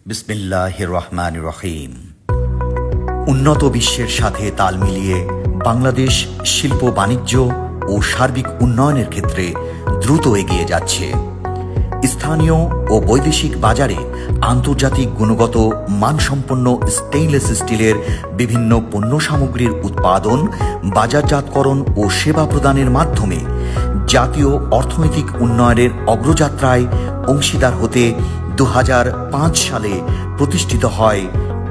বিসমিল্লাহির রহমানির রহিম। উন্নত বিশ্বের সাথে তাল মিলিয়ে বাংলাদেশ শিল্প বাণিজ্য ও সার্বিক উন্নয়নের ক্ষেত্রে দ্রুত এগিয়ে যাচ্ছে। স্থানীয় ও বৈদেশিক বাজারে আন্তর্জাতিক গুণগত মানসম্পন্ন স্টেইনলেস স্টিলের বিভিন্ন পণ্য সামগ্রীর উৎপাদন, বাজারজাতকরণ ও সেবা প্রদানের মাধ্যমে জাতীয় অর্থনৈতিক উন্নয়নের অগ্রযাত্রায় অংশীদার হতে 2005 সালে প্রতিষ্ঠিত হয়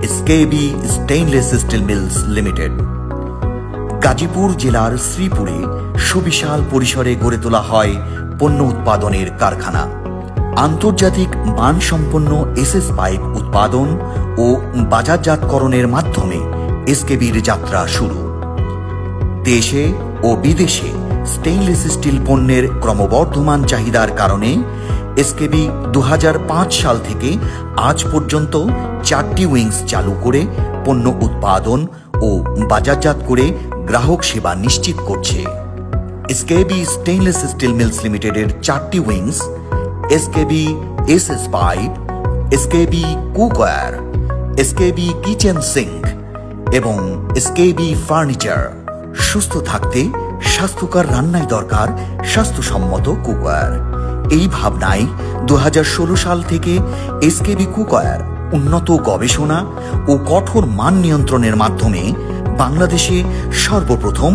SKB stainless steel mills limited. Gazipur জেলার শ্রীপুরে সুবিশাল পরিসরে গড়ে তোলা হয় পণ্য উৎপাদনের কারখানা। আন্তর্জাতিক মানসম্পন্ন এসএস পাইপ উৎপাদন ও বাজারজাতকরণের মাধ্যমে এসকেবির যাত্রা শুরু। দেশে ও বিদেশে স্টেইনলেস স্টিল পণ্যের ক্রমবর্ধমান চাহিদার কারণে এসকেবি 2005 সাল থেকে আজ পর্যন্ত 4টি উইংস চালু করে পণ্য উৎপাদন ও বাজারজাত করে গ্রাহক সেবা নিশ্চিত করছে। এসকেবি স্টেইনলেস স্টিল মিলস লিমিটেডের 4টি wings SKB SS pipe, SKB cookware, SKB kitchen sync এবং এসকেবি ফার্নিচার। সুস্থ থাকতে স্বাস্থ্যকর রান্নায় দরকার স্বাস্থ্যসম্মত কুকওয়্যার। এই ভাবনায় 2016 সাল থেকে এসকেবি কুকওয়্যার উন্নত গবেষণা ও কঠোর মান নিয়ন্ত্রণের মাধ্যমে বাংলাদেশে সর্বপ্রথম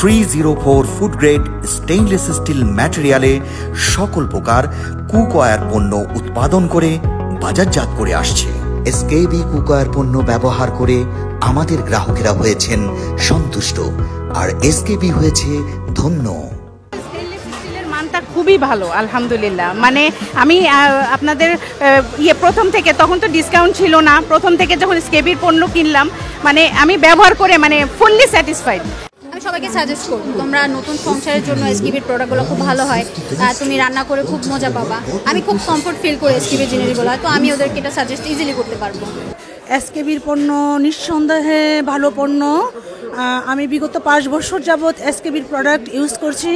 304 ফুড গ্রেড স্টেইনলেস স্টিল ম্যাটেরিয়ালে সকল প্রকার কুকওয়্যার পণ্য উৎপাদন করে বাজারজাত করে আসছে। এসকেবি কুকওয়্যার পণ্য ব্যবহার করে আমাদের গ্রাহকেরা হয়েছেন সন্তুষ্ট, আর এসকেবি হয়েছে ধন্য। খুবই ভালো, আলহামদুলিল্লাহ। মানে আমি আপনাদের প্রথম থেকে, তখন তো ডিসকাউন্ট ছিল না, প্রথম থেকে যখন এসকেবির পণ্য কিনলাম, মানে আমি ব্যবহার করে মানে ফুললি স্যাটিসফাইড। আমি সবাইকে সাজেস্ট করব, তোমরা নতুন সংসারের জন্য এসকেবির প্রোডাক্টগুলো খুব ভালো হয়, তুমি রান্না করে খুব মজা পাবা। আমি খুব কমফোর্ট ফিল করি এসকেবির জিনিসগুলো, তো আমি ওদেরকে এটা সাজেস্ট ইজিলি করতে পারবো। এসকেবির পণ্য নিঃসন্দেহে ভালো পণ্য। আমি বিগত 5 বছর যাবৎ এসকেবির প্রোডাক্ট ইউজ করছি।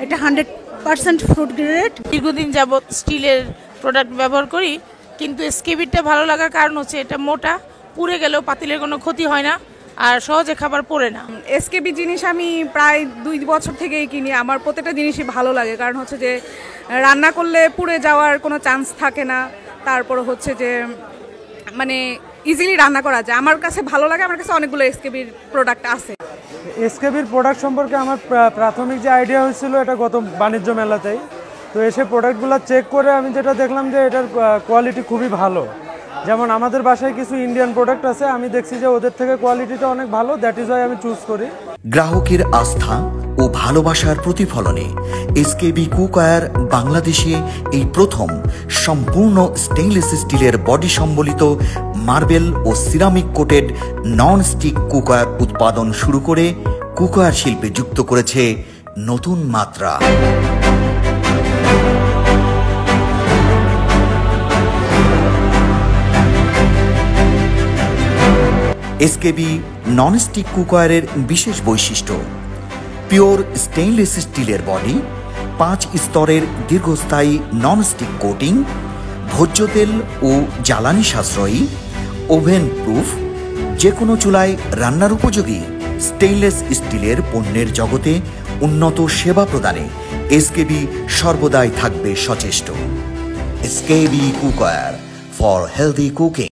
এটা 100% ফুড গ্রেড। দীর্ঘদিন যাবৎ স্টিলের প্রোডাক্ট ব্যবহার করি, কিন্তু এসকেবিরটা ভালো লাগার কারণ হচ্ছে এটা মোটা, পুড়ে গেলেও পাতিলের কোনো ক্ষতি হয় না আর সহজে খাবার পড়ে না। এসকেবি জিনিস আমি প্রায় 2 বছর থেকেই কিনি। আমার প্রত্যেকটা জিনিসই ভালো লাগে, কারণ হচ্ছে যে রান্না করলে পুড়ে যাওয়ার কোনো চান্স থাকে না। তারপর হচ্ছে যে মানে ইজিলি রান্না করা যায়। আমার কাছে ভালো লাগে, আমার কাছে অনেকগুলো এসকেবির প্রোডাক্ট আছে। এসকেবির প্রোডাক্ট সম্পর্কে আমার প্রাথমিক যে আইডিয়া হয়েছিল এটা গত বাণিজ্য মেলাতেই। তো এসে প্রোডাক্টগুলো চেক করে আমি যেটা দেখলাম যে এটার কোয়ালিটি খুবই ভালো। যেমন আমাদের বাসায় কিছু ইন্ডিয়ান প্রোডাক্ট আছে, আমি দেখছি যে ওদের থেকে কোয়ালিটিটা অনেক ভালো, দ্যাট ইজ ওয়াই আমি চুজ করি। গ্রাহকের আস্থা ও ভালোবাসার প্রতিফলনে এসকেবি কুকওয়্যার বাংলাদেশে এই প্রথম সম্পূর্ণ স্টেইনলেস স্টিলের বডি সম্বলিত মার্বেল ও ceramic coated non stick cookware উৎপাদন শুরু করে কুকওয়্যার শিল্পে যুক্ত করেছে নতুন মাত্রা। এসকেবি ননস্টিক কুকওয়্যারের বিশেষ বৈশিষ্ট্য: পিওর স্টেইনলেস স্টিলের বডি, 5 স্তরের দীর্ঘস্থায়ী ননস্টিক কোটিং, ভোজ্য তেল ও জ্বালানি সাশ্রয়ী, ওভেন প্রুফ, যে কোনো চুলায় রান্নার উপযোগী। স্টেইনলেস স্টিলের পণ্যের জগতে উন্নত সেবা প্রদানে এসকেবি সর্বদাই থাকবে সচেষ্ট। SKB cookware for healthy cooking.